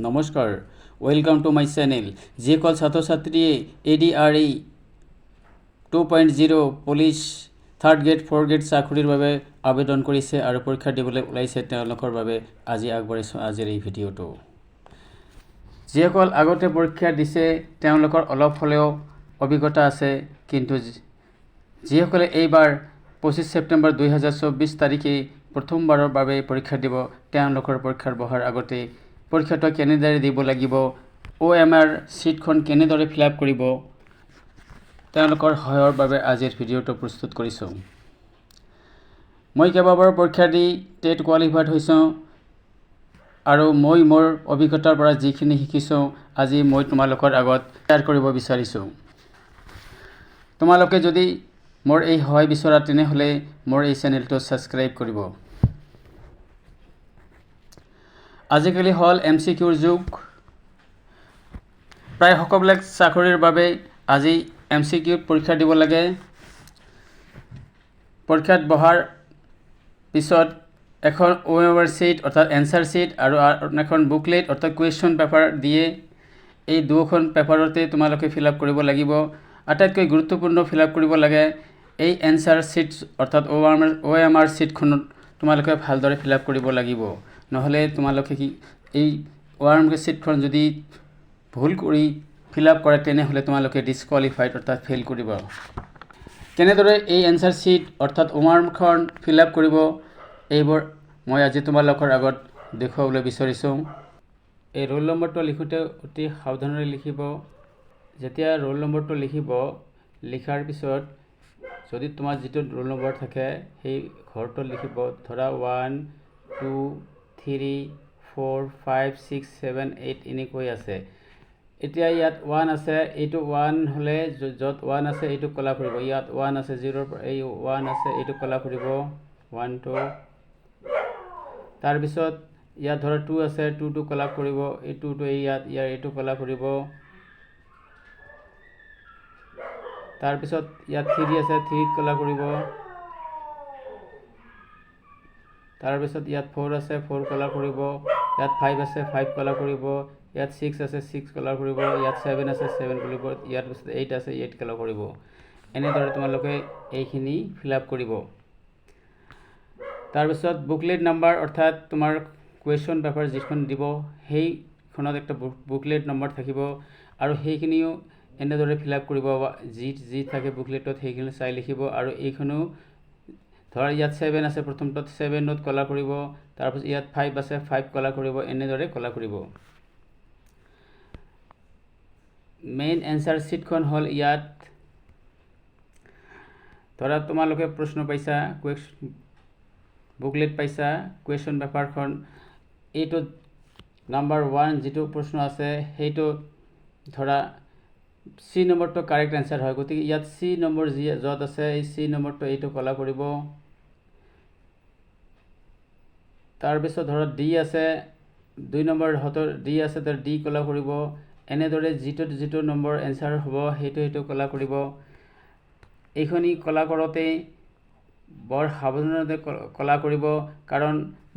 নমস্কাৰ, welcome to my channel. যিসকল ছাত্ৰ ছাত্ৰীয়ে ADRE 2.0 police 3rd grade 4th grade চাকৰিৰ বাবে আবেদন কৰিছে আৰু পৰীক্ষা দিবলৈ ওলাইছে তেওঁলোকৰ বাবে আজি আগবঢ়াইছোঁ আজিৰ এই ভিডিঅ'টো। যিসকল আগতে পৰীক্ষা দিছে তেওঁলোকৰ অলপ হ'লেও অভিজ্ঞতা আছে, কিন্তু যিসকলে এইবাৰ 25 ছেপ্টেম্বৰ 2024 তাৰিখে প্ৰথমবাৰৰ বাবে পৰীক্ষা দিব তেওঁলোকৰ পৰীক্ষাৰ বহাৰ আগতে পৰীক্ষাটো কেনেদৰে দিব লাগিব, OMR চিটখন কেনেদৰে ফিল আপ কৰিব, তেওঁলোকৰ সহায়ৰ বাবে আজিৰ ভিডিঅ'টো প্ৰস্তুত কৰিছোঁ। মই কেইবাবাৰ পৰীক্ষা দি টেট কোৱালিফাইড হৈছোঁ আৰু মই মোৰ অভিজ্ঞতাৰ পৰা যিখিনি শিকিছোঁ আজি মই তোমালোকৰ আগত শ্বেয়াৰ কৰিব বিচাৰিছোঁ। তোমালোকে যদি মোৰ এই সহায় বিচৰা তেনেহ'লে মোৰ এই চেনেলটো ছাবস্ক্ৰাইব কৰিব। আজিকালি হ'ল MCQৰ যুগ। প্ৰায় সকলোবিলাক চাকৰিৰ বাবে আজি MCQত পৰীক্ষা দিব লাগে। পৰীক্ষাত বহাৰ পিছত এখন OMR চিট অৰ্থাৎ এনচাৰ চিট আৰু এখন বুকলেট অৰ্থাৎ কুৱেশ্যন পেপাৰ দিয়ে। এই দুখন পেপাৰতে তোমালোকে ফিল আপ কৰিব লাগিব। আটাইতকৈ গুৰুত্বপূৰ্ণ ফিল আপ কৰিব লাগে এই এনচাৰ চিট অৰ্থাৎ OMR চিটখনত তোমালোকে ভালদৰে ফিল আপ কৰিব লাগিব। নহ'লে তোমালোকে এই OMR চিটখন যদি ভুল কৰি ফিল আপ কৰে তেনেহ'লে তোমালোকে ডিছকুৱালিফাইড অৰ্থাৎ ফেইল কৰিব। কেনেদৰে এই এনচাৰ চিট অৰ্থাৎ OMRখন ফিল আপ কৰিব এইবোৰ মই আজি তোমালোকৰ আগত দেখুৱাবলৈ বিচাৰিছোঁ। এই ৰোল নম্বৰটো লিখোঁতে অতি সাৱধানেৰে লিখিব। যেতিয়া ৰোল নম্বৰটো লিখিব, লিখাৰ পিছত যদি তোমাৰ যিটো ৰোল নম্বৰ থাকে সেই ঘৰটো লিখিব। ধৰা 1 2 3 4 5 6 7 8 এনেকৈ আছে। এতিয়া ইয়াত 1 আছে, এইটো 1 হ'লে য'ত 1 আছে এইটো কলা কৰিব। ইয়াত 1 আছে, 0ৰ পৰা এই 1 আছে এইটো কলা কৰিব 1 2। তাৰপিছত ইয়াত ধৰা 2 আছে, 2টো কলা কৰিব, এই 2টো ইয়াৰ এইটো কলা কৰিব। তাৰপিছত ইয়াত 3 আছে, 3ত কলা কৰিব। তাৰপিছত ইয়াত 4 আছে, 4 কলা কৰিব। ইয়াত 5 আছে, 5 কলা কৰিব। ইয়াত 6 আছে, 6 কলা কৰিব। ইয়াত 7 আছে, 7 কৰিব। ইয়াৰ পিছত 8 আছে, 8 কলা কৰিব। এনেদৰে তোমালোকে এইখিনি ফিল আপ কৰিব। তাৰপিছত বুকলেট নাম্বাৰ অৰ্থাৎ তোমাৰ কুৱেশ্যন পেপাৰ যিখন দিব সেইখনত একটা বুকলেট নম্বৰ থাকিব আৰু সেইখিনিও এনেদৰে ফিল আপ কৰিব। যি থাকে বুকলেটত সেইখিনি চাই লিখিব। আৰু এইখনো ধৰা ইয়াত 7 আছে, প্ৰথমটোত 7ত কলা কৰিব। তাৰপিছত ইয়াত 5 আছে, 5 কলা কৰিব। এনেদৰে কলা কৰিব। মেইন এনচাৰ চিটখন হ'ল ইয়াত। ধৰা তোমালোকে প্ৰশ্ন পাইছা, বুকলেট পাইছা, কুৱেশ্যন পেপাৰখন এইটো নাম্বাৰ 1 যিটো প্ৰশ্ন আছে সেইটো ধৰা C নম্বৰটো কাৰেক্ট এনচাৰ হয়। গতিকে ইয়াত C নম্বৰ য'ত আছে এই C নম্বৰটো এইটো কলা কৰিব। তাৰপিছত ধৰা D আছে, 2 নম্বৰ হাতৰ D আছে, তাৰ D কলা কৰিব। এনেদৰে যিটো নম্বৰ এনচাৰ হ'ব সেইটো কলা কৰিব। এইখিনি কলা কৰোঁতে বৰ সাৱধানতে কলা কৰিব, কাৰণ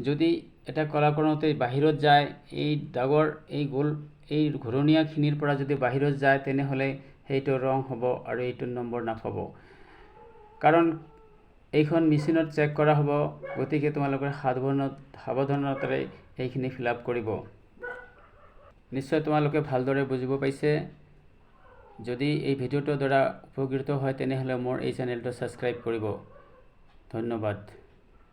যদি এটা কলা কৰোঁতে বাহিৰত যায় এই ডাগৰ এই গোল এই ঘূৰণীয়াখিনিৰ পৰা যদি বাহিৰত যায় তেনেহ'লে সেইটো ৰং হ'ব আৰু এইটো নম্বৰ নাপাব। কাৰণ এইখন মেচিনত চেক কৰা হ'ব। গতিকে তোমালোকে সাৱধানতাৰে এইখিনি ফিল আপ কৰিব। নিশ্চয় তোমালোকে ভালদৰে বুজিব পাইছে। যদি এই ভিডিঅ'টোৰ দ্বাৰা উপকৃত হয় তেনেহ'লে মোৰ এই চেনেলটো ছাবস্ক্ৰাইব কৰিব। ধন্যবাদ।